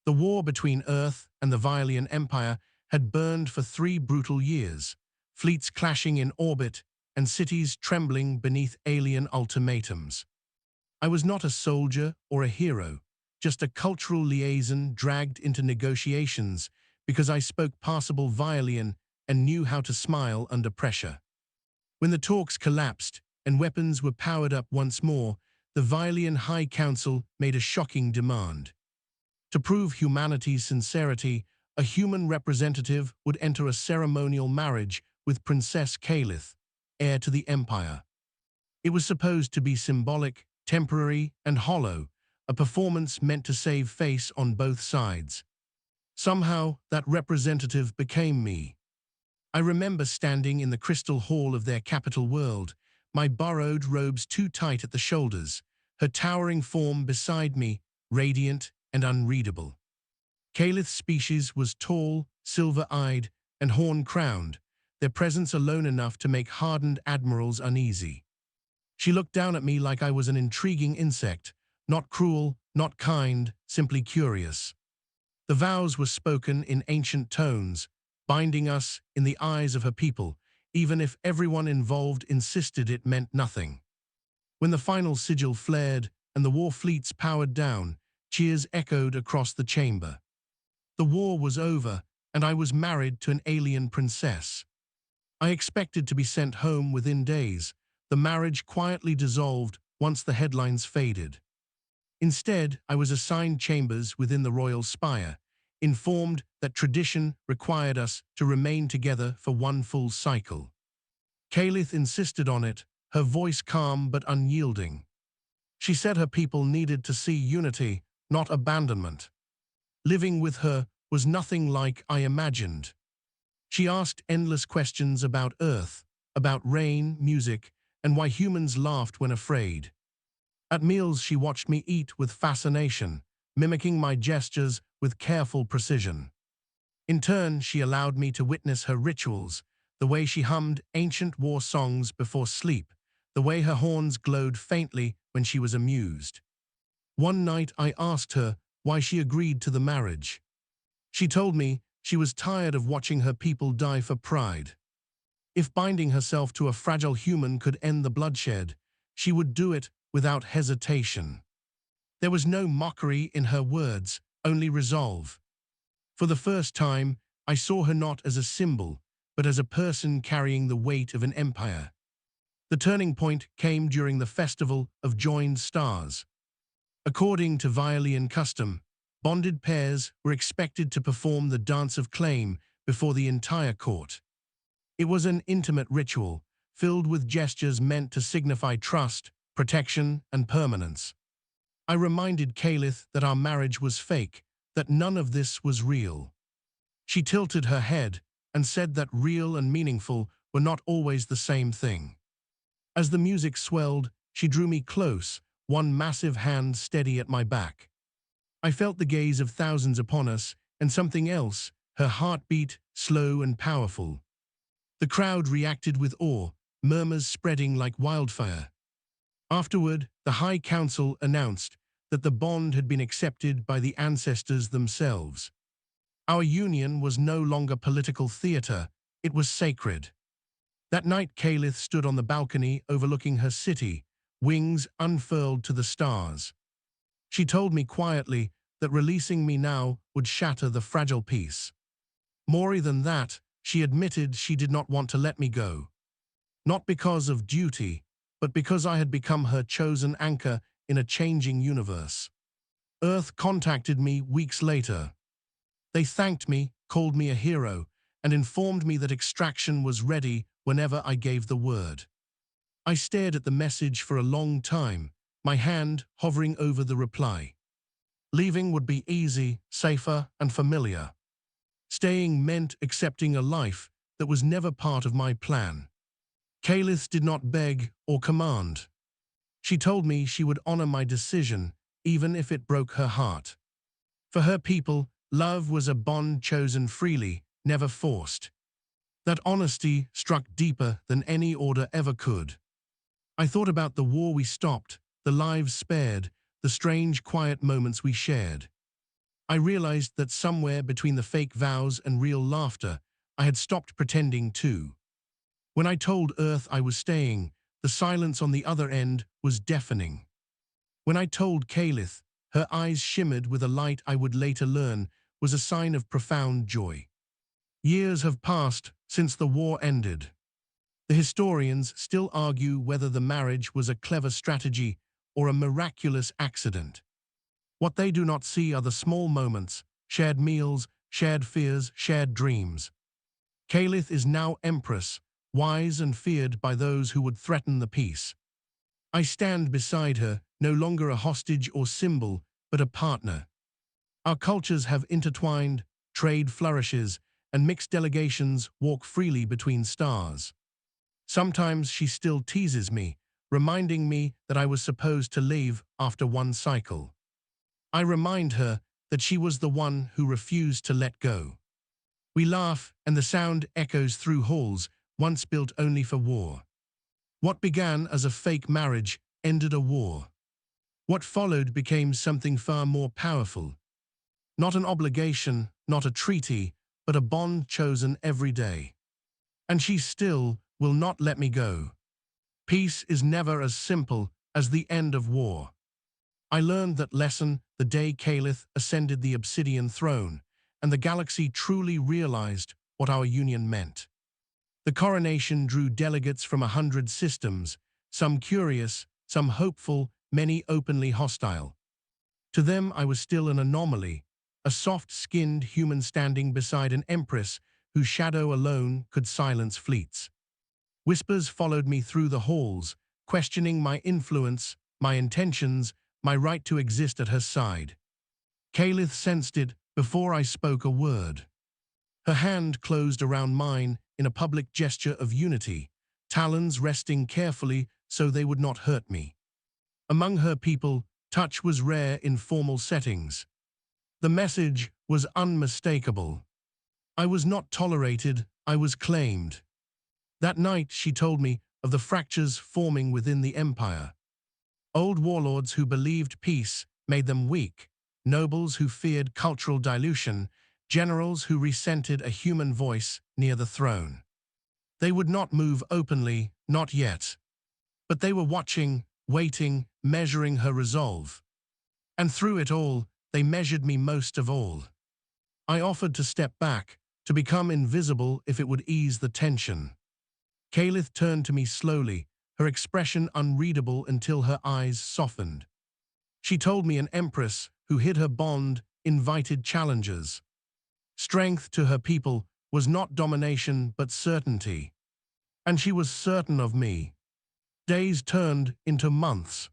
The war between Earth and the Violian Empire had burned for 3 brutal years, fleets clashing in orbit and cities trembling beneath alien ultimatums. I was not a soldier or a hero, just a cultural liaison dragged into negotiations because I spoke passable Violian and knew how to smile under pressure. When the talks collapsed and weapons were powered up once more, the Violian High Council made a shocking demand. To prove humanity's sincerity, a human representative would enter a ceremonial marriage with Princess Kalith, heir to the Empire. It was supposed to be symbolic, temporary, and hollow, a performance meant to save face on both sides. Somehow, that representative became me. I remember standing in the crystal hall of their capital world, my borrowed robes too tight at the shoulders, her towering form beside me, radiant and unreadable. Kalith's species was tall, silver-eyed, and horn-crowned, their presence alone enough to make hardened admirals uneasy. She looked down at me like I was an intriguing insect, not cruel, not kind, simply curious. The vows were spoken in ancient tones, binding us in the eyes of her people, even if everyone involved insisted it meant nothing. When the final sigil flared and the war fleets powered down, cheers echoed across the chamber. The war was over, and I was married to an alien princess. I expected to be sent home within days. The marriage quietly dissolved once the headlines faded. Instead, I was assigned chambers within the royal spire, informed that tradition required us to remain together for one full cycle. Kalith insisted on it, her voice calm but unyielding. She said her people needed to see unity, not abandonment. Living with her was nothing like I imagined. She asked endless questions about Earth, about rain, music, and why humans laughed when afraid. At meals, she watched me eat with fascination, mimicking my gestures with careful precision. In turn, she allowed me to witness her rituals, the way she hummed ancient war songs before sleep, the way her horns glowed faintly when she was amused. One night, I asked her why she agreed to the marriage. She told me she was tired of watching her people die for pride. If binding herself to a fragile human could end the bloodshed, she would do it without hesitation. There was no mockery in her words, only resolve. For the first time, I saw her not as a symbol, but as a person carrying the weight of an empire. The turning point came during the Festival of Joined Stars. According to Violian custom, bonded pairs were expected to perform the Dance of Claim before the entire court. It was an intimate ritual, filled with gestures meant to signify trust, protection, and permanence. I reminded Kalith that our marriage was fake, that none of this was real. She tilted her head and said that real and meaningful were not always the same thing. As the music swelled, she drew me close, one massive hand steady at my back. I felt the gaze of thousands upon us, and something else, her heartbeat, slow and powerful. The crowd reacted with awe, murmurs spreading like wildfire. Afterward, the High Council announced that the bond had been accepted by the ancestors themselves. Our union was no longer political theater, it was sacred. That night, Kalith stood on the balcony overlooking her city, wings unfurled to the stars. She told me quietly that releasing me now would shatter the fragile peace. More than that, she admitted she did not want to let me go. Not because of duty, but because I had become her chosen anchor in a changing universe. Earth contacted me weeks later. They thanked me, called me a hero, and informed me that extraction was ready whenever I gave the word. I stared at the message for a long time, my hand hovering over the reply. Leaving would be easy, safer, and familiar. Staying meant accepting a life that was never part of my plan. Kalith did not beg or command. She told me she would honor my decision, even if it broke her heart. For her people, love was a bond chosen freely, never forced. That honesty struck deeper than any order ever could. I thought about the war we stopped, the lives spared, the strange quiet moments we shared. I realized that somewhere between the fake vows and real laughter, I had stopped pretending too. When I told Earth I was staying, the silence on the other end was deafening. When I told Kalith, her eyes shimmered with a light I would later learn was a sign of profound joy. Years have passed since the war ended. The historians still argue whether the marriage was a clever strategy or a miraculous accident. What they do not see are the small moments, shared meals, shared fears, shared dreams. Kalith is now Empress, wise and feared by those who would threaten the peace. I stand beside her, no longer a hostage or symbol, but a partner. Our cultures have intertwined, trade flourishes, and mixed delegations walk freely between stars. Sometimes she still teases me, reminding me that I was supposed to leave after one cycle. I remind her that she was the one who refused to let go. We laugh, and the sound echoes through halls once built only for war. What began as a fake marriage ended a war. What followed became something far more powerful. Not an obligation, not a treaty, but a bond chosen every day. And she still will not let me go. Peace is never as simple as the end of war. I learned that lesson the day Kalith ascended the obsidian throne, and the galaxy truly realized what our union meant. The coronation drew delegates from 100 systems, some curious, some hopeful, many openly hostile. To them I was still an anomaly, a soft-skinned human standing beside an empress whose shadow alone could silence fleets. Whispers followed me through the halls, questioning my influence, my intentions, my right to exist at her side. Kalith sensed it before I spoke a word. Her hand closed around mine in a public gesture of unity, talons resting carefully so they would not hurt me. Among her people, touch was rare in formal settings. The message was unmistakable. I was not tolerated, I was claimed. That night she told me of the fractures forming within the empire. Old warlords who believed peace made them weak, nobles who feared cultural dilution, generals who resented a human voice near the throne. They would not move openly, not yet. But they were watching, waiting, measuring her resolve. And through it all, they measured me most of all. I offered to step back, to become invisible if it would ease the tension. Kalith turned to me slowly, her expression unreadable until her eyes softened. She told me an empress who hid her bond invited challengers. Strength to her people was not domination but certainty. And she was certain of me. Days turned into months.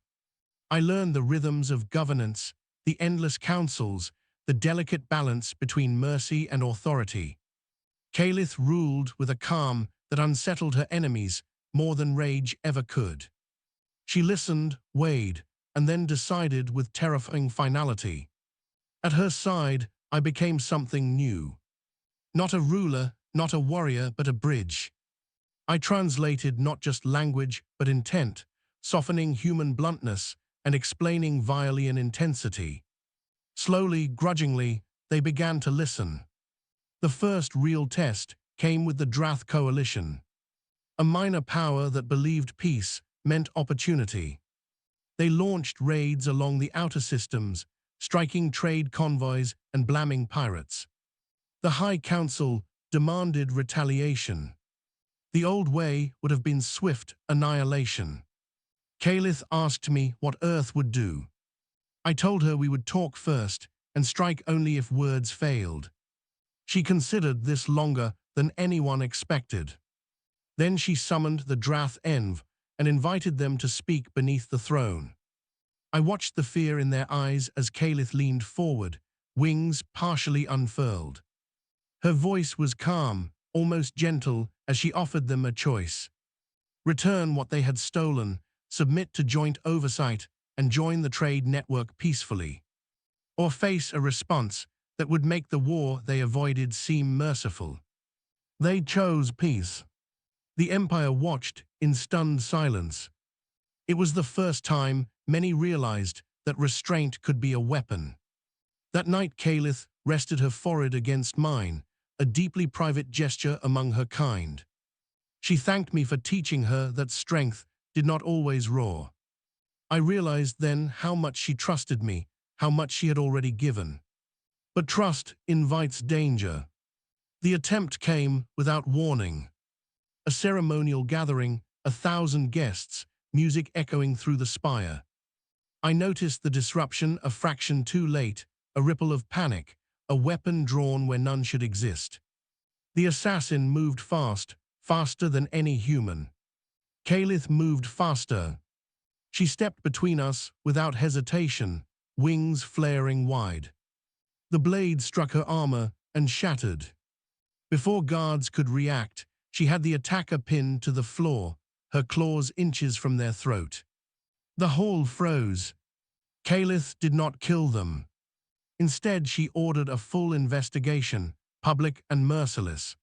I learned the rhythms of governance, the endless councils, the delicate balance between mercy and authority. Kalith ruled with a calm that unsettled her enemies more than rage ever could. She listened, weighed, and then decided with terrifying finality. At her side, I became something new. Not a ruler, not a warrior, but a bridge. I translated not just language, but intent, softening human bluntness and explaining violin intensity. Slowly, grudgingly, they began to listen. The first real test came with the Drath coalition. A minor power that believed peace meant opportunity. They launched raids along the outer systems, striking trade convoys and blaming pirates. The High Council demanded retaliation. The old way would have been swift annihilation. Kalith asked me what Earth would do. I told her we would talk first and strike only if words failed. She considered this longer than anyone expected. Then she summoned the Drath Env and invited them to speak beneath the throne. I watched the fear in their eyes as Kalith leaned forward, wings partially unfurled. Her voice was calm, almost gentle, as she offered them a choice. Return what they had stolen, submit to joint oversight, and join the trade network peacefully. Or face a response that would make the war they avoided seem merciful. They chose peace. The Empire watched in stunned silence. It was the first time many realized that restraint could be a weapon. That night Caliph rested her forehead against mine, a deeply private gesture among her kind. She thanked me for teaching her that strength did not always roar. I realized then how much she trusted me, how much she had already given. But trust invites danger. The attempt came without warning. A ceremonial gathering, 1,000 guests, music echoing through the spire. I noticed the disruption a fraction too late, a ripple of panic, a weapon drawn where none should exist. The assassin moved fast, faster than any human. Caliph moved faster. She stepped between us without hesitation, wings flaring wide. The blade struck her armor and shattered. Before guards could react, she had the attacker pinned to the floor, her claws inches from their throat. The hall froze. Caliph did not kill them. Instead, she ordered a full investigation, public and merciless.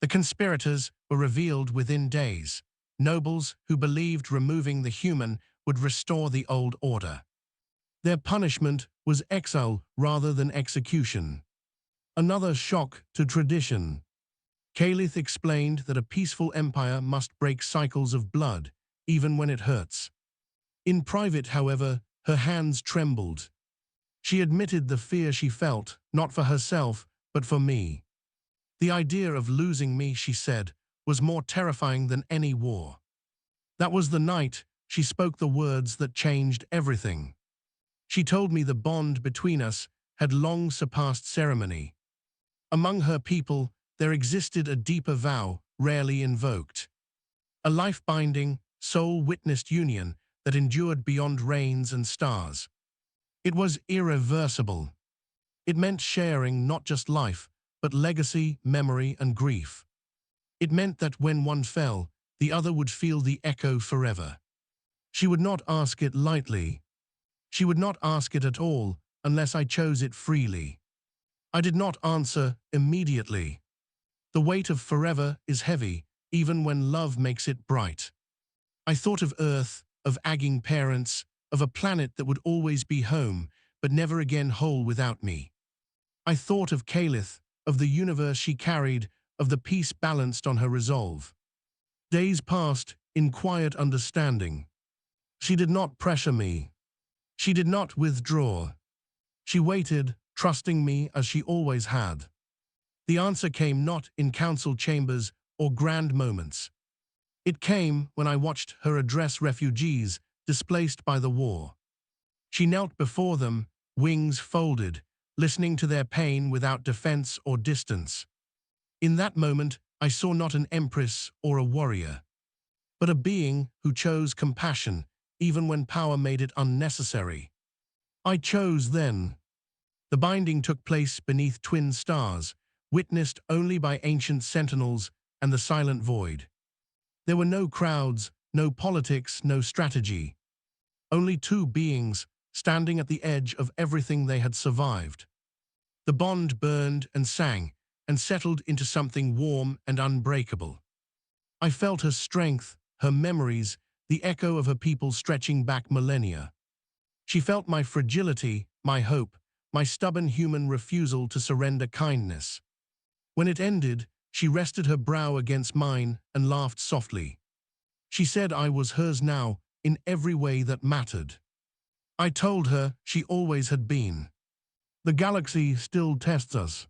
The conspirators were revealed within days, nobles who believed removing the human would restore the old order. Their punishment was exile rather than execution. Another shock to tradition. Caliph explained that a peaceful empire must break cycles of blood, even when it hurts. In private, however, her hands trembled. She admitted the fear she felt, not for herself, but for me. The idea of losing me, she said, was more terrifying than any war. That was the night she spoke the words that changed everything. She told me the bond between us had long surpassed ceremony. Among her people, there existed a deeper vow, rarely invoked. A life-binding, soul-witnessed union that endured beyond rains and stars. It was irreversible. It meant sharing not just life, but legacy, memory, and grief. It meant that when one fell, the other would feel the echo forever. She would not ask it lightly. She would not ask it at all unless I chose it freely. I did not answer immediately. The weight of forever is heavy, even when love makes it bright. I thought of Earth, of aging parents, of a planet that would always be home, but never again whole without me. I thought of Caliph, of the universe she carried, of the peace balanced on her resolve. Days passed in quiet understanding. She did not pressure me. She did not withdraw. She waited, trusting me as she always had. The answer came not in council chambers or grand moments. It came when I watched her address refugees displaced by the war. She knelt before them, wings folded, listening to their pain without defense or distance. In that moment, I saw not an empress or a warrior, but a being who chose compassion, even when power made it unnecessary. I chose then. The binding took place beneath twin stars, witnessed only by ancient sentinels and the silent void. There were no crowds, no politics, no strategy. Only two beings standing at the edge of everything they had survived. The bond burned and sang, and settled into something warm and unbreakable. I felt her strength, her memories, the echo of her people stretching back millennia. She felt my fragility, my hope, my stubborn human refusal to surrender kindness. When it ended, she rested her brow against mine and laughed softly. She said I was hers now, in every way that mattered. I told her she always had been. The galaxy still tests us.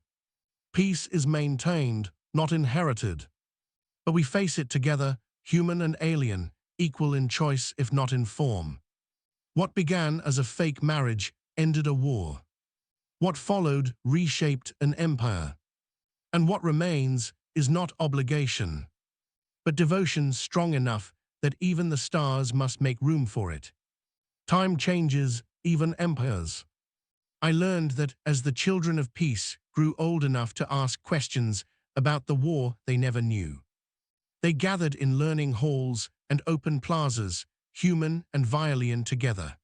Peace is maintained, not inherited. But we face it together, human and alien, equal in choice if not in form. What began as a fake marriage ended a war. What followed reshaped an empire. And what remains is not obligation, but devotion strong enough that even the stars must make room for it. Time changes, even empires. I learned that as the children of peace grew old enough to ask questions about the war they never knew, they gathered in learning halls and open plazas, human and Violian together.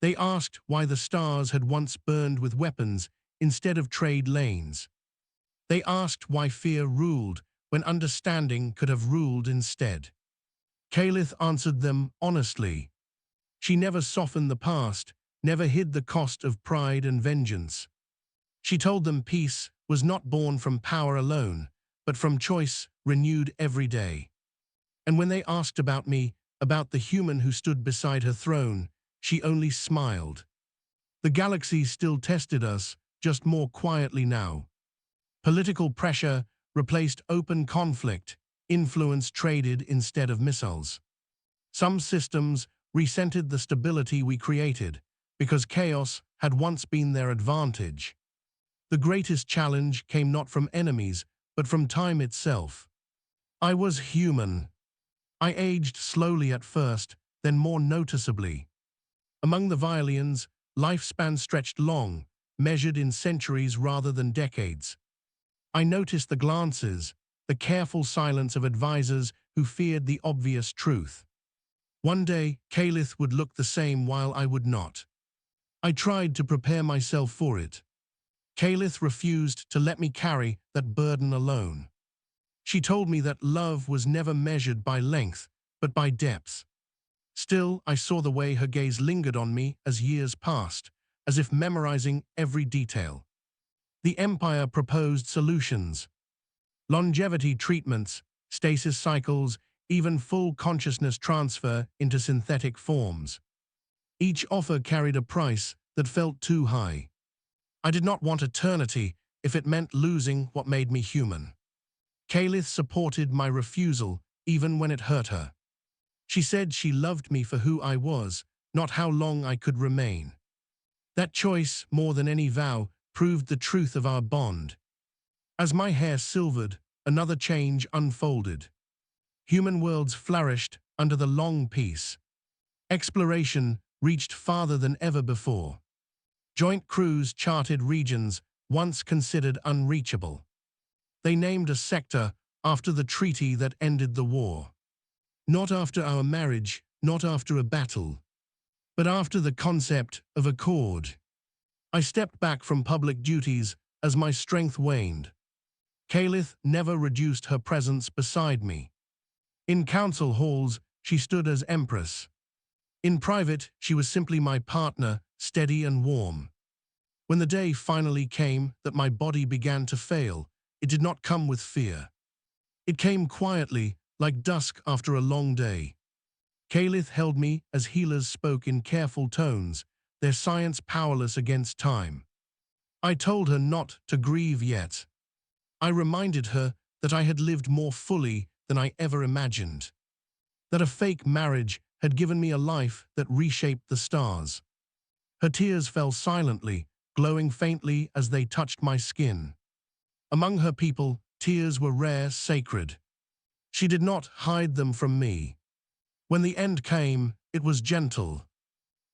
They asked why the stars had once burned with weapons instead of trade lanes. They asked why fear ruled when understanding could have ruled instead. Caliph answered them honestly. She never softened the past, never hid the cost of pride and vengeance. She told them peace was not born from power alone, but from choice renewed every day. And when they asked about me, about the human who stood beside her throne, she only smiled. The galaxy still tested us, just more quietly now. Political pressure replaced open conflict, influence traded instead of missiles. Some systems resented the stability we created, because chaos had once been their advantage. The greatest challenge came not from enemies, but from time itself. I was human. I aged slowly at first, then more noticeably. Among the Violians, lifespan stretched long, measured in centuries rather than decades. I noticed the glances, the careful silence of advisors who feared the obvious truth. One day, Calith would look the same while I would not. I tried to prepare myself for it. Calith refused to let me carry that burden alone. She told me that love was never measured by length, but by depth. Still, I saw the way her gaze lingered on me as years passed, as if memorizing every detail. The Empire proposed solutions. Longevity treatments, stasis cycles, even full consciousness transfer into synthetic forms. Each offer carried a price that felt too high. I did not want eternity if it meant losing what made me human. Calith supported my refusal, even when it hurt her. She said she loved me for who I was, not how long I could remain. That choice, more than any vow, proved the truth of our bond. As my hair silvered, another change unfolded. Human worlds flourished under the long peace. Exploration reached farther than ever before. Joint crews charted regions once considered unreachable. They named a sector after the treaty that ended the war. Not after our marriage, not after a battle, but after the concept of accord. I stepped back from public duties as my strength waned. Calith never reduced her presence beside me. In council halls, she stood as empress. In private, she was simply my partner, steady and warm. When the day finally came that my body began to fail, it did not come with fear. It came quietly, like dusk after a long day. Calith held me as healers spoke in careful tones, their science powerless against time. I told her not to grieve yet. I reminded her that I had lived more fully than I ever imagined. That a fake marriage had given me a life that reshaped the stars. Her tears fell silently, glowing faintly as they touched my skin. Among her people, tears were rare, sacred. She did not hide them from me. When the end came, it was gentle.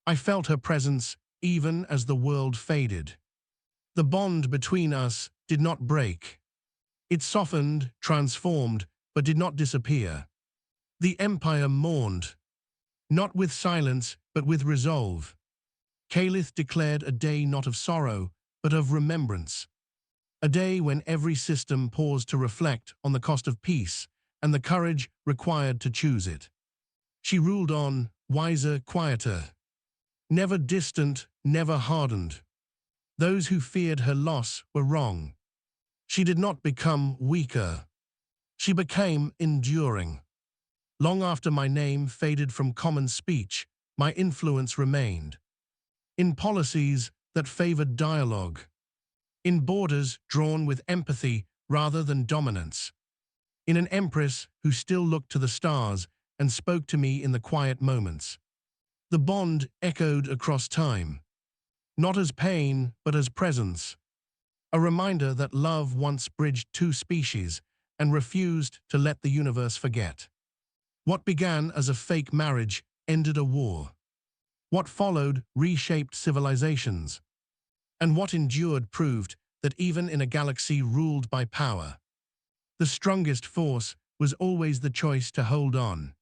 I felt her presence even as the world faded. The bond between us did not break. It softened, transformed, but did not disappear. The Empire mourned, not with silence, but with resolve. Calith declared a day not of sorrow, but of remembrance. A day when every system paused to reflect on the cost of peace and the courage required to choose it. She ruled on, wiser, quieter. Never distant, never hardened. Those who feared her loss were wrong. She did not become weaker. She became enduring. Long after my name faded from common speech, my influence remained. In policies that favored dialogue. In borders drawn with empathy rather than dominance. In an empress who still looked to the stars and spoke to me in the quiet moments. The bond echoed across time. Not as pain, but as presence. A reminder that love once bridged two species and refused to let the universe forget. What began as a fake marriage ended a war. What followed reshaped civilizations. And what endured proved that even in a galaxy ruled by power, the strongest force was always the choice to hold on.